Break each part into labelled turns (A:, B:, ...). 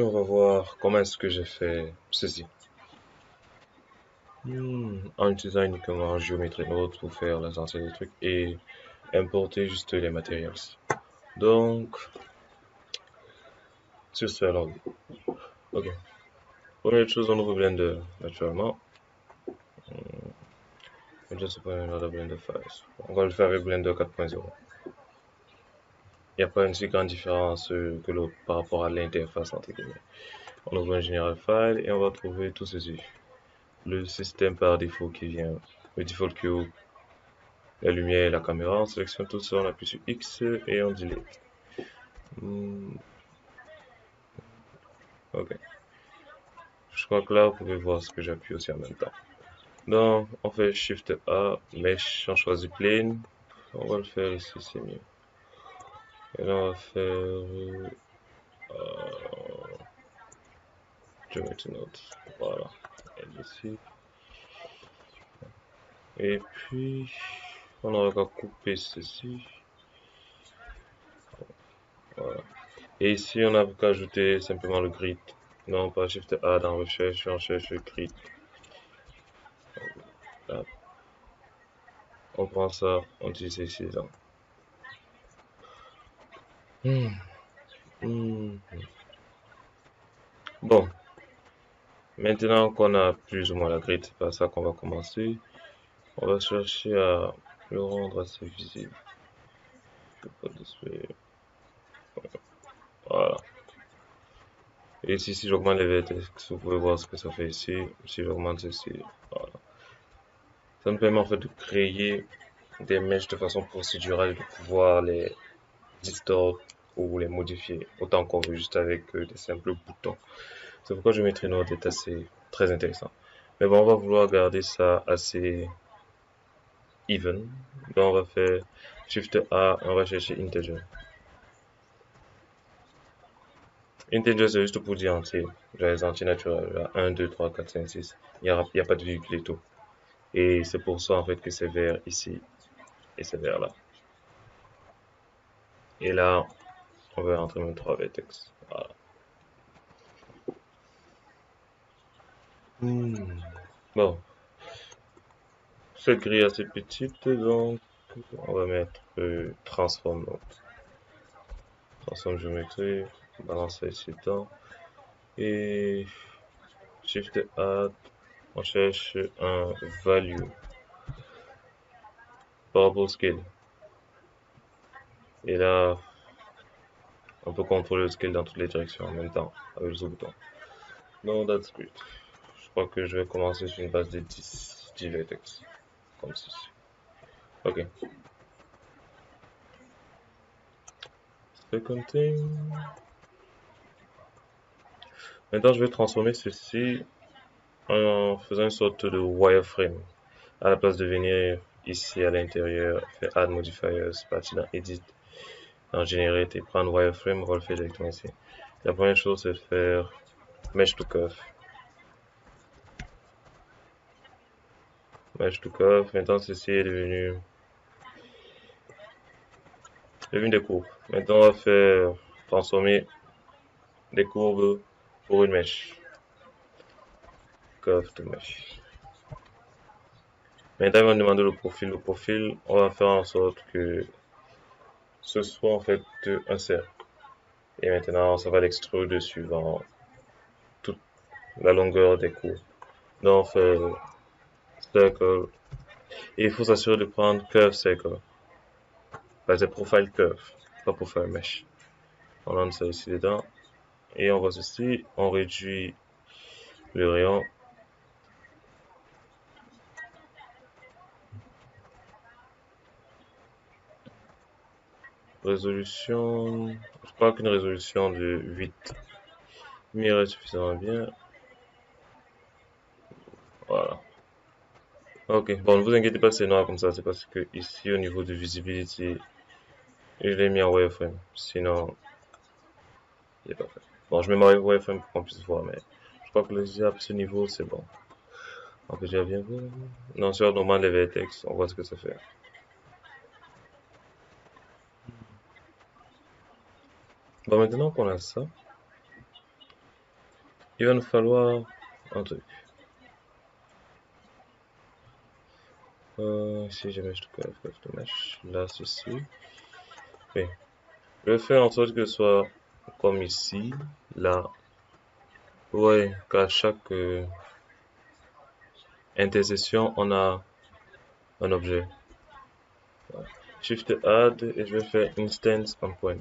A: On va voir comment est-ce que j'ai fait ceci. En utilisant uniquement Geometry Nodes pour faire l'essentiel des trucs et importer juste les matériels. Donc, sur ce, alors, ok. Première chose, on ouvre Blender, naturellement. Je sais pas, another Blender Files. On va le faire avec Blender 4.0. Il n'y a pas une si grande différence que l'autre par rapport à l'interface, entre guillemets. On ouvre un General File et on va trouver tout ceci. Le système par défaut qui vient, le default queue, la lumière et la caméra. On sélectionne tout ça, on appuie sur X et on delete. Ok. Je crois que là, vous pouvez voir ce que j'appuie aussi en même temps. Donc, on fait Shift A, Mesh, on choisit Plane. On va le faire ici, c'est mieux. Et là, on va faire Geometry Nodes. Voilà. Et ici. Et puis, on aura qu'à couper ceci. Voilà. Et ici, on n'a qu'à ajouter simplement le grid. Non, pas Shift A dans Recherche, on cherche le grid. Là, on prend ça, on utilise ici. Hmm. Hmm. Bon, maintenant qu'on a plus ou moins la grille, c'est pas ça qu'on va commencer. On va chercher à le rendre assez visible. Voilà. Et ici, si j'augmente les vertex, vous pouvez voir ce que ça fait ici. Si j'augmente ceci, voilà. Ça nous permet en fait de créer des mèches de façon procédurale et de pouvoir les distort ou les modifier autant qu'on veut juste avec des simples boutons. C'est pourquoi je mettrai Node est assez très intéressant. Mais bon, on va vouloir garder ça assez even. Donc on va faire Shift A, on va chercher integer. Integer c'est juste pour dire entier. Les entiers naturels, là, 1, 2, 3, 4, 5, 6. Il y a pas de virgule et tout. Et c'est pour ça en fait que c'est vert ici et c'est vert là. Et là, on va rentrer même 3 vertex. Voilà. Bon, cette grille est assez petite, donc on va mettre transform mode. Transform géométrie, balance ça ici dedans. Et Shift Add, on cherche un value Bubble scale. Et là, on peut contrôler le scale dans toutes les directions en même temps avec ce bouton. Non, that's great. Je crois que je vais commencer sur une base de 10 vertex, comme ceci. Ok. Second thing. Maintenant, je vais transformer ceci en faisant une sorte de wireframe. À la place de venir ici à l'intérieur, faire Add Modifiers, partir dans Edit, dans Generate et prendre Wireframe, on va le faire directement ici. La première chose, c'est de faire Mesh to Curve. Mesh to Curve, maintenant ceci est devenu des courbes. Maintenant, on va faire transformer des courbes pour une mèche. Curve to Mesh. Maintenant, on va demander le profil. Le profil, on va faire en sorte que ce soit en fait un cercle. Et maintenant, ça va l'extruder suivant toute la longueur des courbes. Donc, on fait circle. Et il faut s'assurer de prendre curve circle. C'est profile curve, pas profile mesh. On rentre ça ici dedans. Et on va ceci, on réduit le rayon. Résolution, je crois qu'une résolution de 8 m'irait suffisamment bien. Voilà. Ok, bon, ne vous inquiétez pas, c'est noir comme ça, c'est parce que ici, au niveau de visibilité, je l'ai mis en wireframe. Sinon, il est pas fait. Bon, je mets ma wireframe pour qu'on puisse voir, mais je crois que déjà à ce niveau, c'est bon. On peut déjà bien voir. Non, sur normal, les vertex, on voit ce que ça fait. Bon, maintenant qu'on a ça, il va nous falloir un truc. Si je mets de mesh, là, ceci. Oui. Je vais faire en sorte que ce soit comme ici, là. Ouais, qu'à chaque intersection, on a un objet. Ouais. Shift add et je vais faire instance on point.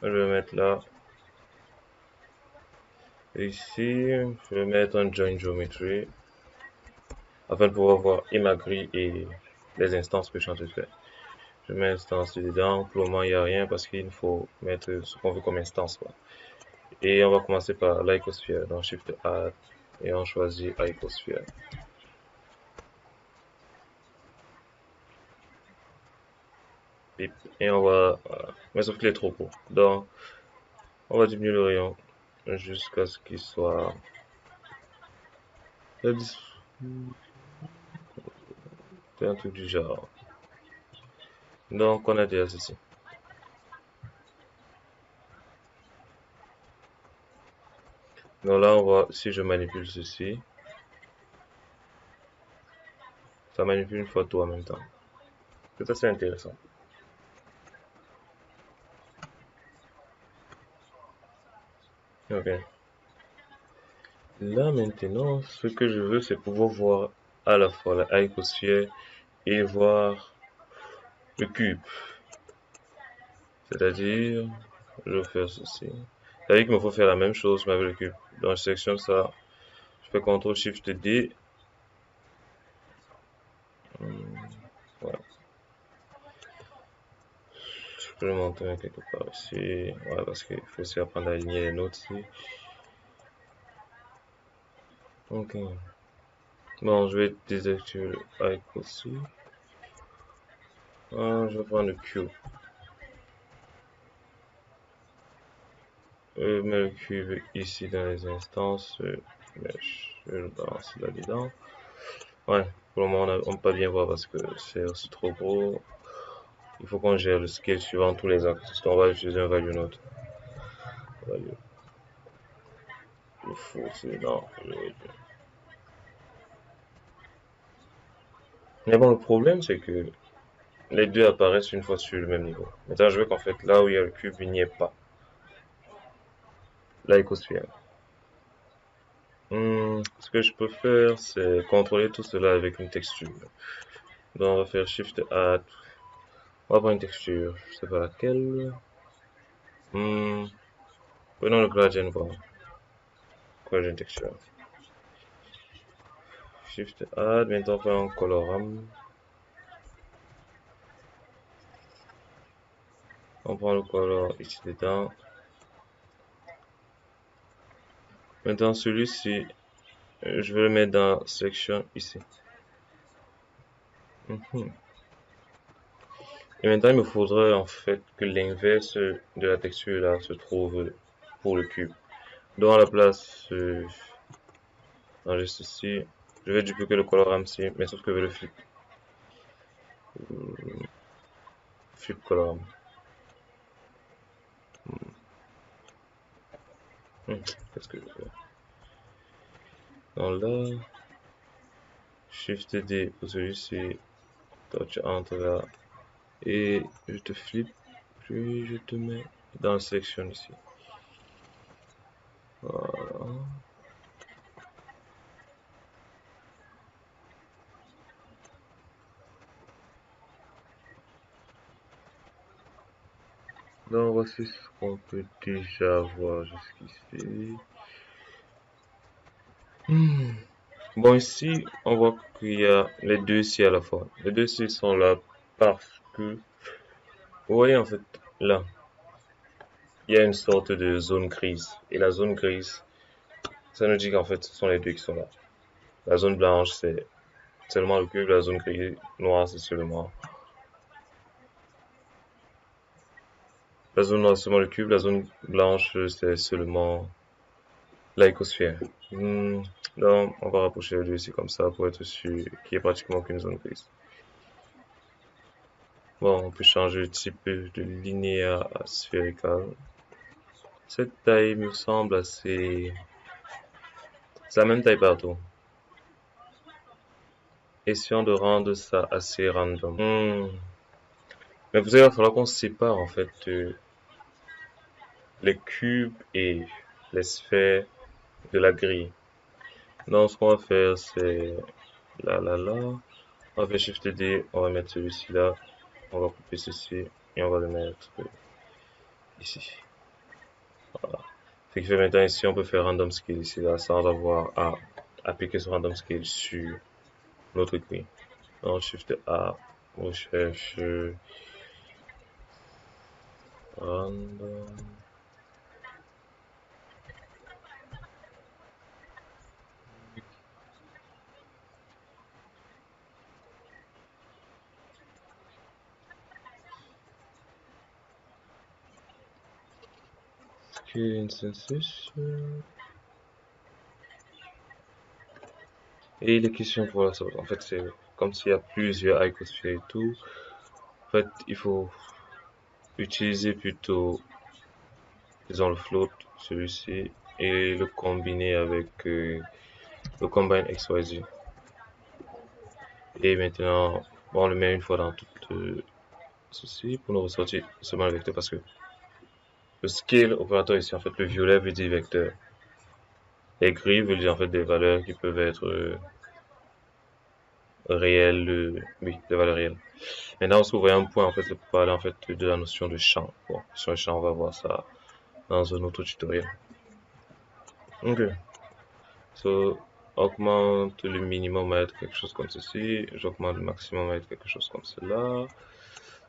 A: Je vais mettre là. Et ici, je vais mettre un join geometry afin de pouvoir voir et ma grille et les instances que je suis en train de faire. Je mets instance dedans. Pour le moment, il n'y a rien parce qu'il faut mettre ce qu'on veut comme instance, quoi. Et on va commencer par l'icosphere. Donc Shift Add et on choisit icosphere. Et on va, voilà. Mais sauf qu'il est trop court. Donc on va diminuer le rayon jusqu'à ce qu'il soit c'est un truc du genre. Donc on a déjà ceci. Donc là on voit si je manipule ceci, ça manipule une photo en même temps. C'est assez intéressant. Ok. Là maintenant, ce que je veux, c'est pouvoir voir à la fois la icosphère et voir le cube. C'est-à-dire, je vais faire ceci. C'est-à-dire qu'il me faut faire la même chose mais avec le cube. Donc je sélectionne ça, je fais CTRL SHIFT D. Voilà. Je peux le montrer quelque part ici. Ouais, parce qu'il faut aussi apprendre à aligner les notes ici. Ok. Bon, je vais désactiver le Ike aussi. Je vais prendre le cube. Je mets le cube ici dans les instances. Je vais le balancer là-dedans. Ouais, pour le moment, on peut pas bien voir parce que c'est aussi trop gros. Il faut qu'on gère le scale suivant tous les axes. On va utiliser un value node. Value. Le faux, c'est non. Mais bon, le problème, c'est que les deux apparaissent une fois sur le même niveau. Maintenant, je veux qu'en fait, là où il y a le cube, il n'y ait pas l'icosphère. Ce que je peux faire, c'est contrôler tout cela avec une texture. Donc, on va faire Shift Add. On va prendre une texture. Je sais pas laquelle. Prenons le gradient voir. Gradient texture. Shift Add. Maintenant, on fait un coloram. On prend le color ici dedans. Maintenant, celui-ci, je vais le mettre dans section ici. Et maintenant, il me faudrait en fait que l'inverse de la texture là se trouve pour le cube. Donc à la place, juste ici, je vais dupliquer le coloram ici, mais sauf que je vais le flip coloram. Qu'est-ce que je fais? Donc là, Shift D pour celui-ci, toi tu entres là, et je te flip, puis je te mets dans la section ici. Voilà. Donc voici ce qu'on peut déjà voir jusqu'ici. Bon, ici, on voit qu'il y a les deux ici à la fois. Les deux ici sont là parce que, vous voyez en fait, là, il y a une sorte de zone grise. Et la zone grise, ça nous dit qu'en fait, ce sont les deux qui sont là. La zone blanche, c'est seulement le cube. La zone grise, noire, c'est seulement... La zone noire, c'est seulement le cube. La zone blanche, c'est seulement l'icosphère. Donc, on va rapprocher les deux ici comme ça pour être sûr qu'il n'y ait pratiquement aucune zone grise. Bon, on peut changer le type de linéaire à sphérical. Cette taille me semble assez... C'est la même taille partout. Essayons de rendre ça assez random. Mais vous savez, il va falloir qu'on sépare en fait les cubes et les sphères de la grille. Donc ce qu'on va faire c'est là. On va faire Shift D, on va mettre celui-ci là. On va couper ceci et on va le mettre ici. Voilà. Ce qui fait maintenant ici on peut faire random scale ici là sans avoir à appliquer ce random scale sur notre grille. Donc Shift A, on cherche random. Scale instance. Et les questions pour la sauce, en fait, c'est comme s'il y a plusieurs icosphères et tout. En fait, il faut utiliser plutôt, disons, le float, celui-ci, et le combiner avec le combine XYZ. Et maintenant, bon, on le met une fois dans tout ceci pour nous ressortir seulement le vecteur parce que le scale opérateur ici, en fait, le violet veut dire vecteur. Les gris veut dire en fait des valeurs qui peuvent être réelles, oui, des valeurs réelles. Maintenant, si vous voyez un point, en fait, c'est pour parler en fait de la notion de champ. Bon, sur le champ, on va voir ça dans un autre tutoriel. Ok. So, augmente le minimum à être quelque chose comme ceci. J'augmente le maximum à être quelque chose comme cela.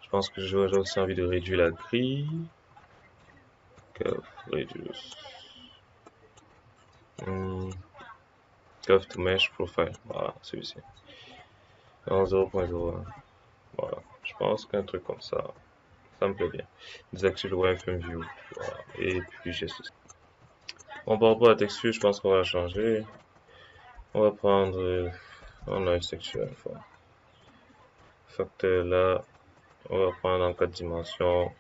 A: Je pense que j'aurais aussi envie de réduire la grille. Curve reduce. Curve to mesh profile. Voilà, celui-ci. En 0.01. Voilà. Je pense qu'un truc comme ça me plaît bien. Désactive le wireframe view. Voilà. Et puis j'ai ceci. Bon, par rapport à la texture, je pense qu'on va la changer. On va prendre, on a une texture informe. Facteur là, on va prendre en 4 dimensions.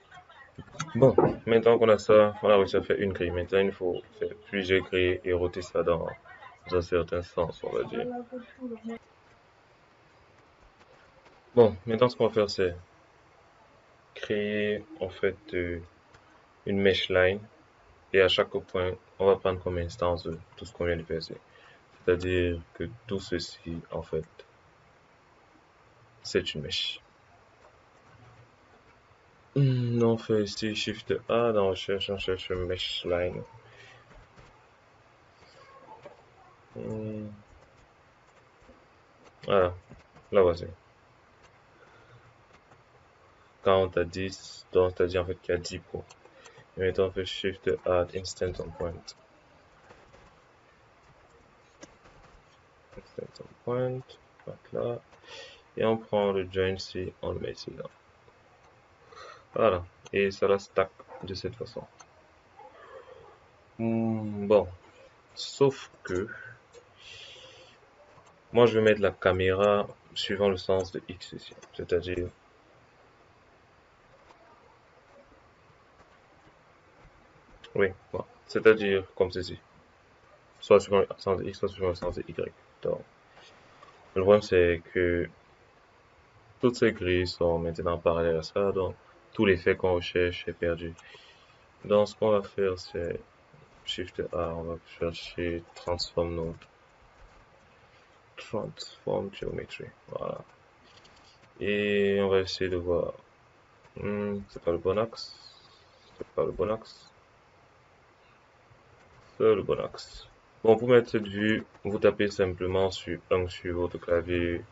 A: Bon, maintenant qu'on a ça, on a réussi à faire une grille. Maintenant, il faut faire plusieurs grilles et roter ça dans un certain sens, on va dire. Bon, maintenant, ce qu'on va faire, c'est créer en fait une mesh line. Et à chaque point, on va prendre comme instance tout ce qu'on vient de faire. C'est-à-dire que tout ceci, en fait, c'est une mesh. On fait ici Shift A dans recherche, on cherche mesh line. Voilà, là voici. Quand on t'a 10, donc t'as dit en fait qu'il y a 10 points. Et maintenant on fait Shift Add Instant on Point. Instant on Point, là. Et on prend le join C, on le met ici là. Voilà, et ça la stack de cette façon. Bon, sauf que moi je vais mettre la caméra suivant le sens de X ici, c'est-à-dire oui, bon. C'est-à-dire comme ceci, soit suivant le sens de X, soit suivant le sens de Y. Donc, le problème c'est que toutes ces grilles sont maintenant parallèles à ça, donc tout l'effet qu'on recherche est perdu. Donc ce qu'on va faire c'est Shift A, on va chercher Transform Node, Transform Geometry, voilà. Et on va essayer de voir, c'est pas le bon axe, c'est pas le bon axe, c'est le bon axe. Bon, pour mettre cette vue, vous tapez simplement sur 1 sur votre clavier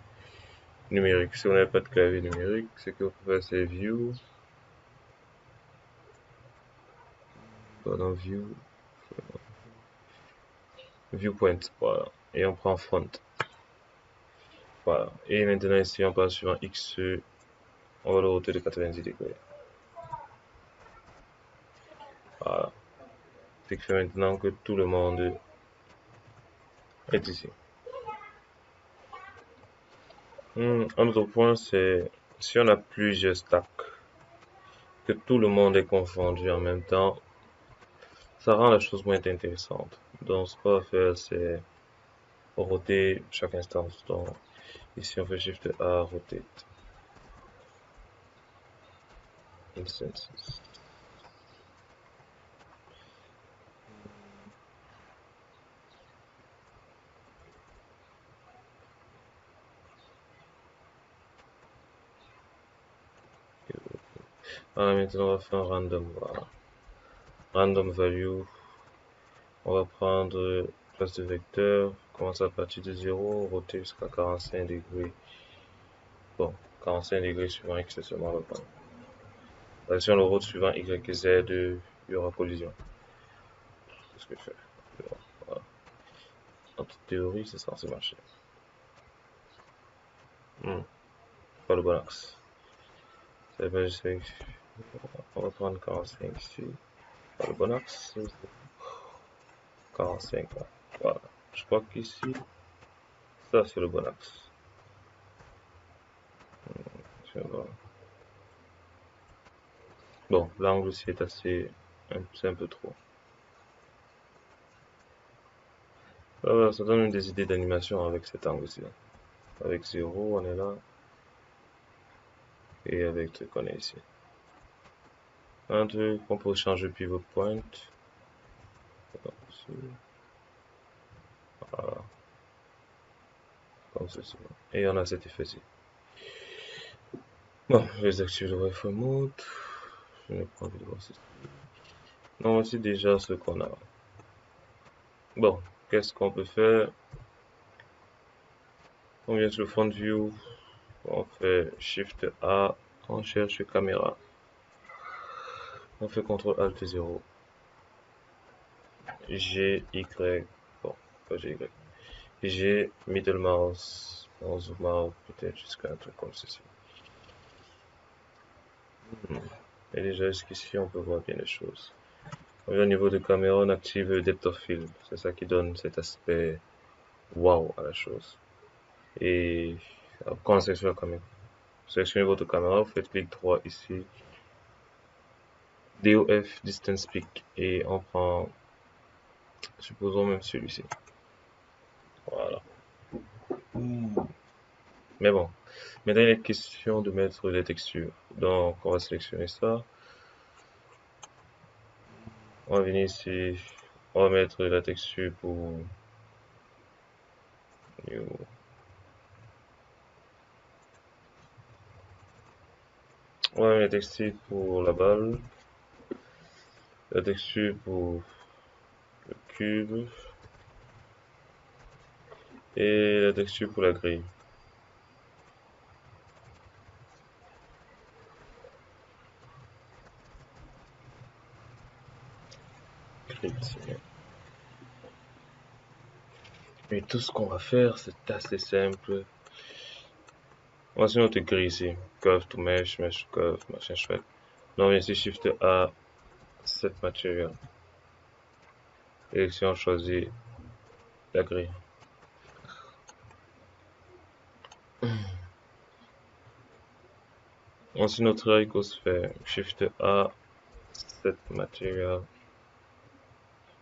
A: numérique. Si vous n'avez pas de clavier numérique, c'est que vous pouvez faire View, dans View, Viewpoint, voilà. Et on prend Front. Voilà. Et maintenant ici, on passe sur un X, on va le roter de 90 degrés. Voilà. Ce qui fait maintenant que tout le monde est ici. Un autre point, c'est si on a plusieurs stacks, que tout le monde est confondu en même temps, ça rend la chose moins intéressante. Donc, ce qu'on va faire, c'est roter chaque instance. Donc, ici, on fait Shift A, rotate. Instances. Voilà, maintenant, on va faire un random. Voilà. Random value. On va prendre place de vecteur. Commence à partir de 0, roter jusqu'à 45 degrés. Bon, 45 degrés suivant X, c'est seulement le point. Si on le route suivant Y et Z, il y aura collision. C'est ce que je fais. Voilà. En toute théorie, c'est censé marcher. Pas le bon axe. Ça va juste avec... On va prendre 45 ici. Pas le bon axe. 45 là. Voilà. Je crois qu'ici, ça c'est le bon axe. Bon, l'angle aussi est assez... C'est un peu trop. Voilà, ça donne des idées d'animation avec cet angle-ci. Avec 0, on est là. Et avec ce qu'on est ici. Un truc, on peut changer pivot point. Voilà. Comme ceci. Et on a cet effet-ci. Bon, je vais activer le wireframe mode. Je n'ai pas envie de voir ceci. Non, voici déjà ce qu'on a. Bon, qu'est-ce qu'on peut faire? On vient sur le front view. On fait Shift A. On cherche caméra. On fait CTRL ALT 0. G, Y. Bon, pas G, Y. G, middle mouse. On zoom out peut-être jusqu'à un truc comme ceci. Et déjà jusqu'ici, on peut voir bien les choses. Au niveau de caméra, on active le depth of field. C'est ça qui donne cet aspect wow à la chose. Et quand on sélectionne la caméra, sélectionnez votre caméra, vous faites clic droit ici, DOF Distance Peak, et on prend, supposons même celui-ci. Voilà. Mais bon, maintenant il est question de mettre les textures. Donc on va sélectionner ça. On va venir ici, on va mettre la texture pour new. On va mettre la texture pour la balle, la texture pour le cube et la texture pour la grille. Et tout ce qu'on va faire, c'est assez simple. On va sur notre grille ici, curve to mesh, mesh to curve, machin chouette. Là on vient ici Shift A, set material. Et ici on choisit la grille. Ensuite notre icône se fait Shift A, set material.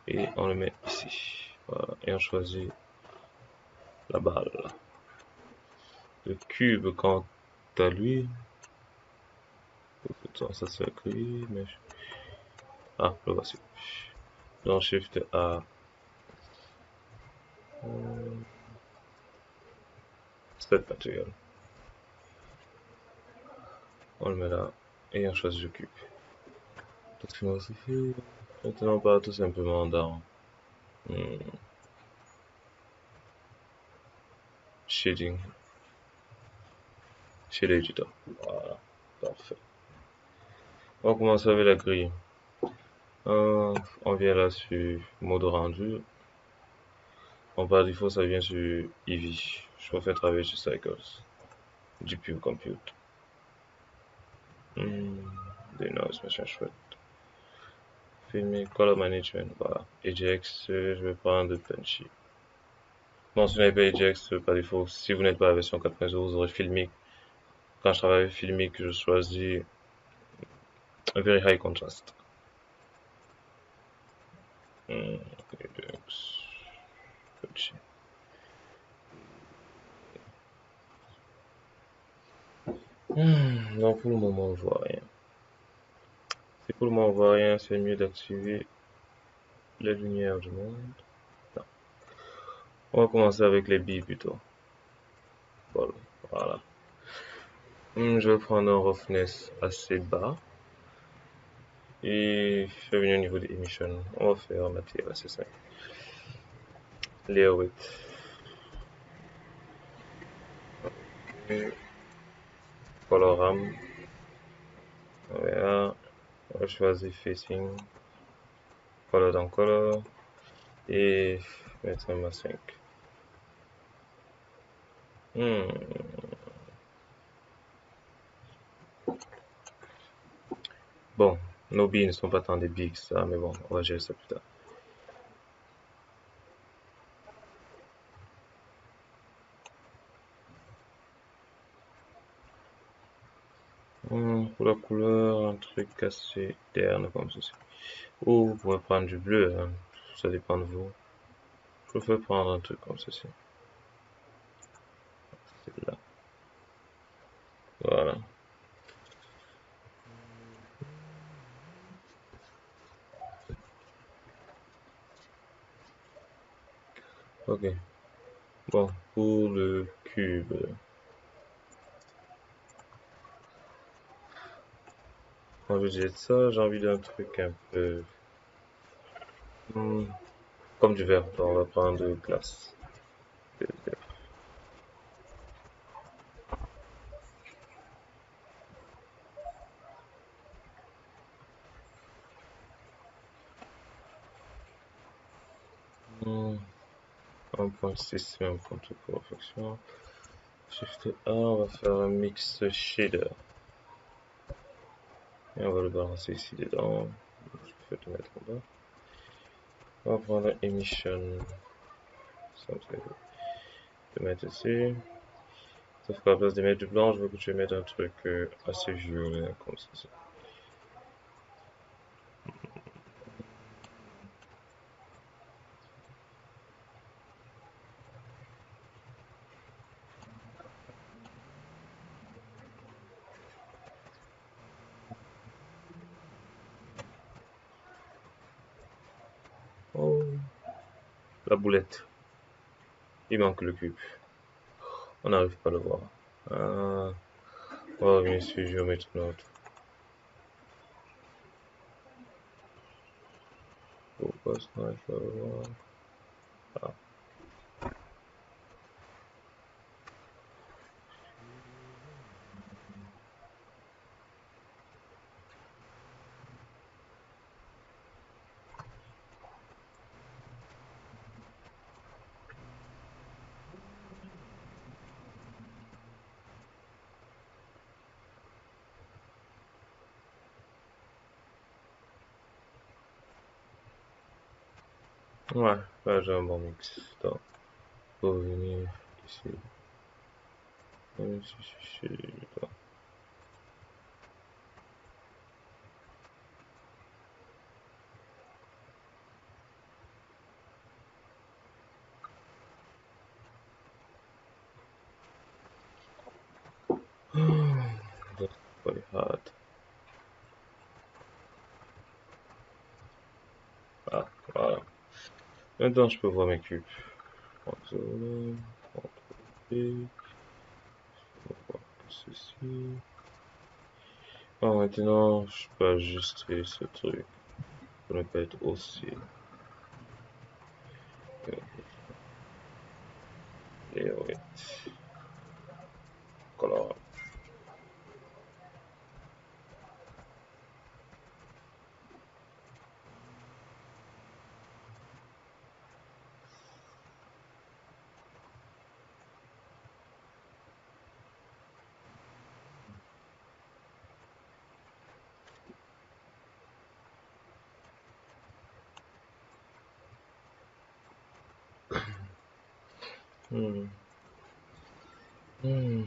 A: Et on le met ici. Voilà. Et on choisit la balle. Le cube quant à lui. Ça c'est la grille, mais... Ah, le voici. Donc Shift A. Set material. On le met là. Et on choisit le cube. Maintenant on part tout simplement dans shading. Shade editor. Voilà. Parfait. On va commencer avec la grille. On vient là sur mode rendu. Par défaut, ça vient sur Eevee. Je préfère travailler sur Cycles. GPU Compute. Des noise, machin chouette. Filmer, Color Management, voilà. Ajax, je vais prendre Punchy. Bon, si vous n'avez pas Ajax, par défaut, si vous n'êtes pas à la version 4.0, vous aurez Filmic. Quand je travaille avec Filmic, je choisis un Very High Contrast. Redux. Non, pour le moment, on voit rien. Si pour le moment on voit rien, c'est mieux d'activer la lumière du monde. Non. On va commencer avec les billes plutôt. Voilà. Je vais prendre un roughness assez bas. Et je vais venir au niveau des emissions. On va faire matière assez simple. Layer width. Colorama. Voilà. On va choisir facing. Color dans color. Et mettre un 5. Bon, nos billes ne sont pas tant des billes que ça, mais bon, on va gérer ça plus tard. Pour la couleur, un truc assez terne comme ceci. Ou vous pouvez prendre du bleu, hein. Ça dépend de vous. Je préfère prendre un truc comme ceci. C'est là. Voilà. Ok. Bon, pour le cube. Quand je dis ça, j'ai envie d'un truc un peu comme du verre. On va prendre de glace. Hmm, 1.6, c'est un point de perfection. Shift A, on va faire un mix shader. Et on va le balancer ici dedans. Je vais te mettre en bas. On va prendre un emission. Ça te mettre ici. Sauf qu'à la place de mettre du blanc, je veux que tu mettes un truc assez violet comme ça. Oh, la boulette. Il manque le cube. On n'arrive pas à le voir. Ah, on va revenir sur Geometry Node. Pourquoi ça n'arrive pas à le voir? Ah. Ouais, là j'ai un bon mix. Attends, faut revenir ici. Attends. That's quite hard. Ah, voilà. Maintenant je peux voir mes cubes. Contrôle, contrôle, on va voir que ceci. Ah, maintenant je peux ajuster ce truc pour ne pas être aussi. Et oui, color.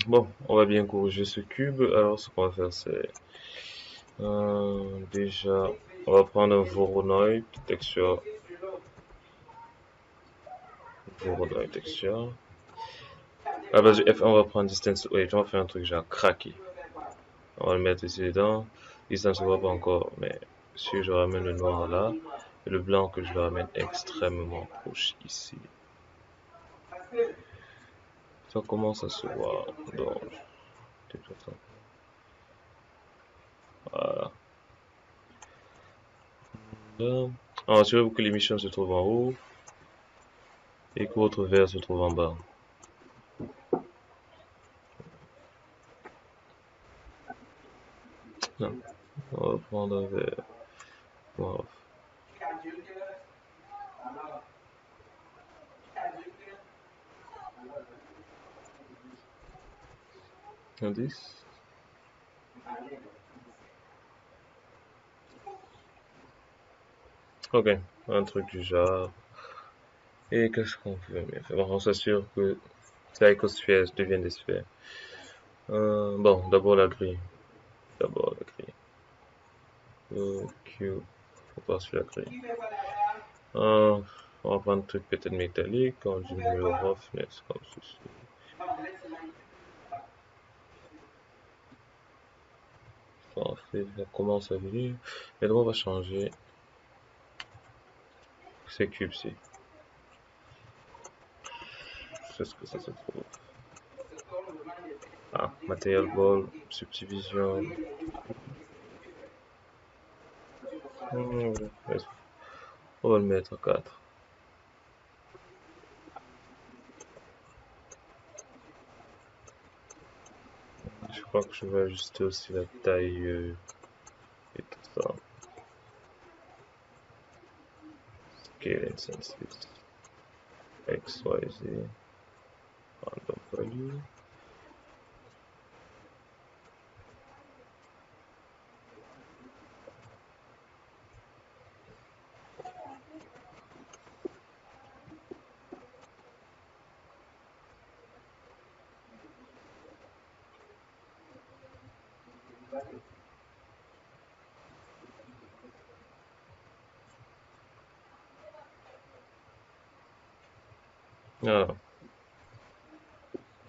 A: Bon, on va bien corriger ce cube. Alors, ce qu'on va faire, c'est déjà, on va prendre un Voronoi texture pour dans les textures. Ah bah, F1, on va prendre distance. Wait, on va faire un truc genre craqué. On va le mettre ici dedans. Ici, ça ne se voit pas encore, mais si je ramène le noir là, et le blanc que je le ramène extrêmement proche ici, ça commence à se voir. Donc, voilà. Là. Alors, assurez-vous que l'émission se trouve en haut et que votre verre se trouve en bas. Non. On va prendre un verre. Wow. Un 10. Ok, un truc du genre. Et qu'est-ce qu'on peut bien faire? Bon, on s'assure que la écosphère devienne des sphères. Bon, d'abord la grille. D'abord la grille. Ok, faut pas sur la grille. On va prendre un truc peut-être métallique, on diminue le roughness comme ceci. Parfait, ça commence à venir. Et donc on va changer ces cubes-ci. C'est ce que ça se trouve. Ah, Material Ball, Subdivision. On va le mettre à 4. Je crois que je vais ajuster aussi la taille et tout ça. Scale instances. X, Y, Z. Random value. Ah,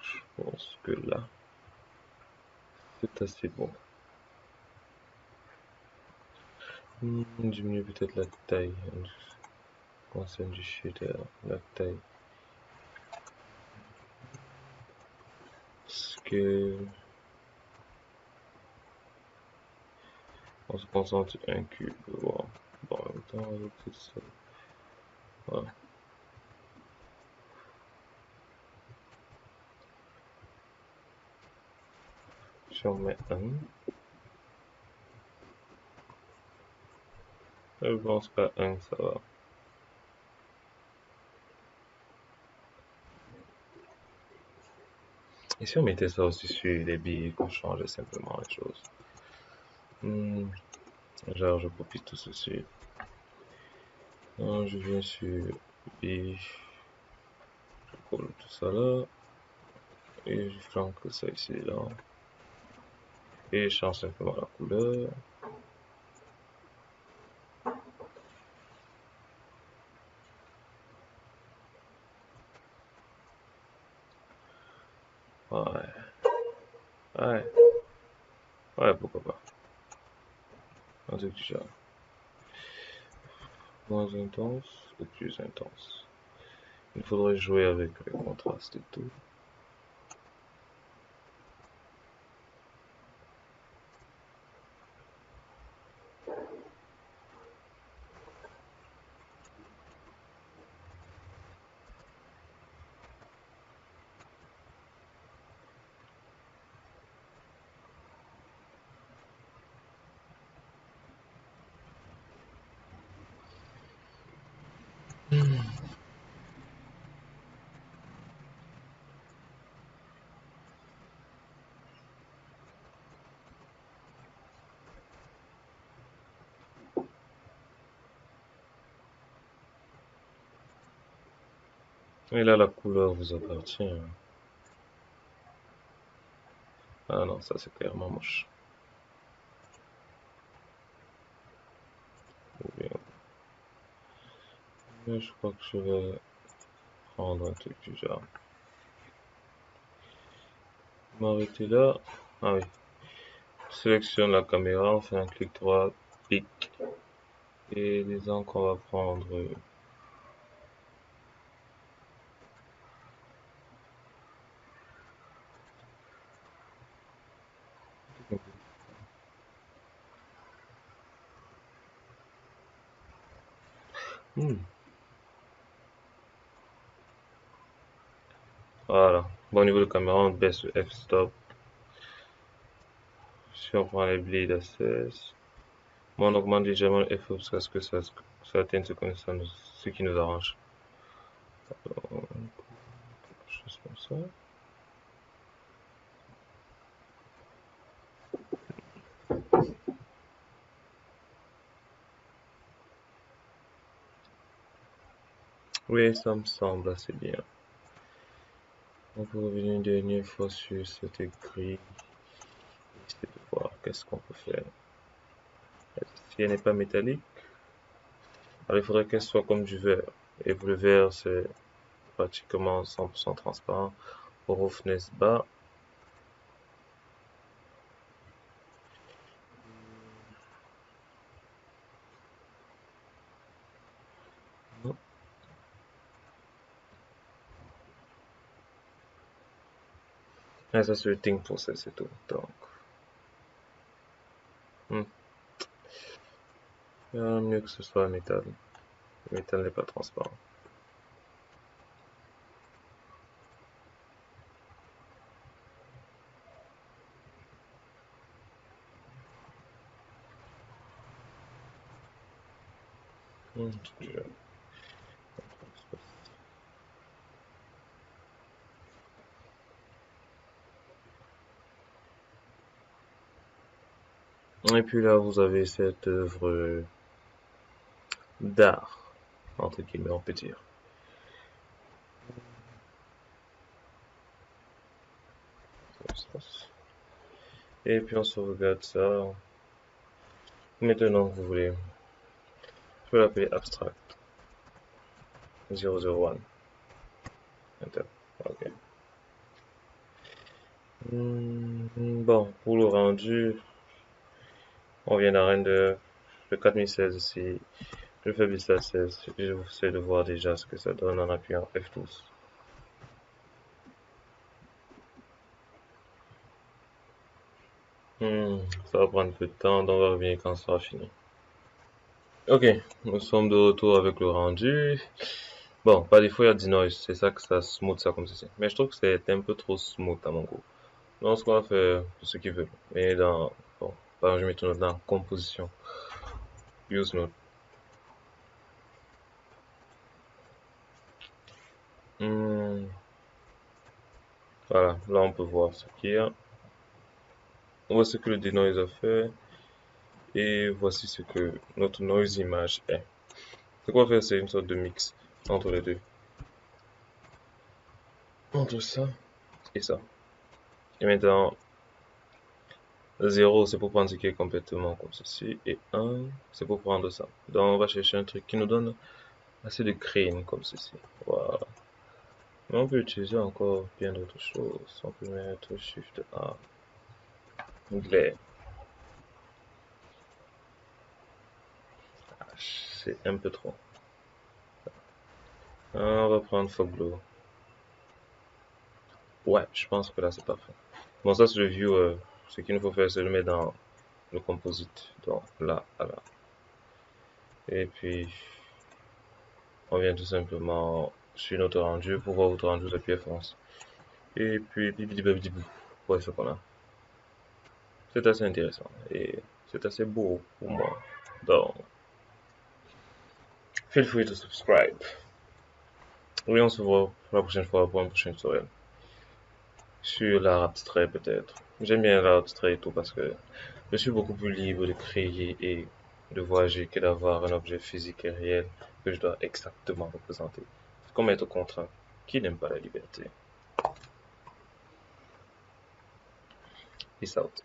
A: je pense que là, c'est assez bon. Diminuer peut-être la taille. Concerne du shader, la taille. Scale. On se concentre sur un cube. Wow. Bon, en même temps, avec tout ça. Voilà. Si on met un, je pense qu'à un, ça va. Et si on mettait ça aussi sur les billets, qu'on changeait simplement les choses. Genre, je copie tout ceci. Je viens sur B, je colle tout ça là. Et je flanque ça ici là. Et je change simplement la couleur. Ouais. Ouais. Ouais, pourquoi pas. Un truc du genre. Moins intense ou plus intense. Il faudrait jouer avec les contrastes et tout. Et là, la couleur vous appartient. Ah non, ça c'est clairement moche. Ou bien. Mais je crois que je vais prendre un truc du genre. M'arrêter là. Ah oui. Sélectionne la caméra, on fait un clic droit, pic. Et disons qu'on va prendre hmm, voilà. Bon, au niveau de caméra, on baisse le f-stop. Si on prend les bleed access, bon, on augmente légèrement le f-stop jusqu'à ce que ça atteigne ce qui nous arrange. Quelque chose comme ça. Oui, ça me semble assez bien. On peut revenir une dernière fois sur cette grille. Essayer de voir qu'est-ce qu'on peut faire. Si elle n'est pas métallique, alors il faudrait qu'elle soit comme du verre. Et pour le verre, c'est pratiquement 100% transparent. Roughness bas. Non. Ah, ça c'est le thing process et tout. Donc, hmm. Mieux que ce soit métal. Le métal n'est pas transparent. Hmm, Et puis là, vous avez cette œuvre d'art, entre guillemets, on peut dire. Et puis on sauvegarde ça. Maintenant que vous voulez, je peux l'appeler abstract 001. Enter. Ok. Bon, pour le rendu, on vient d'arrêter de le 4016 ici. Je fais bis à 16. Je vous essaie de voir déjà ce que ça donne en appuyant F12. Ça va prendre un peu de temps, donc on va revenir quand ça sera fini. Ok, nous sommes de retour avec le rendu. Bon, par défaut, il y a du noise, c'est ça que ça smooth ça comme ceci. Mais je trouve que c'est un peu trop smooth à mon goût. Donc, ce qu'on va faire, pour ceux qui veulent, et bon, par exemple, je mets tout dans composition, use note. Hmm, voilà, là on peut voir ce qu'il y a. On voit ce que le denoise a fait, et voici ce que notre noise image est. Ce qu'on va faire, c'est une sorte de mix entre les deux. Entre ça et ça. Et maintenant, 0 c'est pour prendre ce qui est complètement comme ceci, et 1 c'est pour prendre ça. Donc on va chercher un truc qui nous donne assez de grain comme ceci. Voilà. Mais on peut utiliser encore bien d'autres choses. On peut mettre Shift A, Glare. C'est un peu trop. On va prendre Fog Blue. Ouais, je pense que là c'est parfait. Bon, ça c'est le view. Ce qu'il nous faut faire, c'est le mettre dans le composite. Donc là, là. Et puis, on vient tout simplement sur notre rendu pour voir votre rendu de performance. Et puis, bibidibabidibou. Ouais, ce qu'on a. C'est assez intéressant. Et c'est assez beau pour moi. Donc, feel free to subscribe. Oui, on se voit la prochaine fois pour un prochain tutoriel. Sur l'art abstrait peut-être. J'aime bien l'art abstrait et tout parce que je suis beaucoup plus libre de créer et de voyager que d'avoir un objet physique et réel que je dois exactement représenter. C'est comme être contraint. Qui n'aime pas la liberté? Peace out.